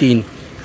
3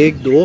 1 2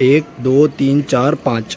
1 2 3 4 5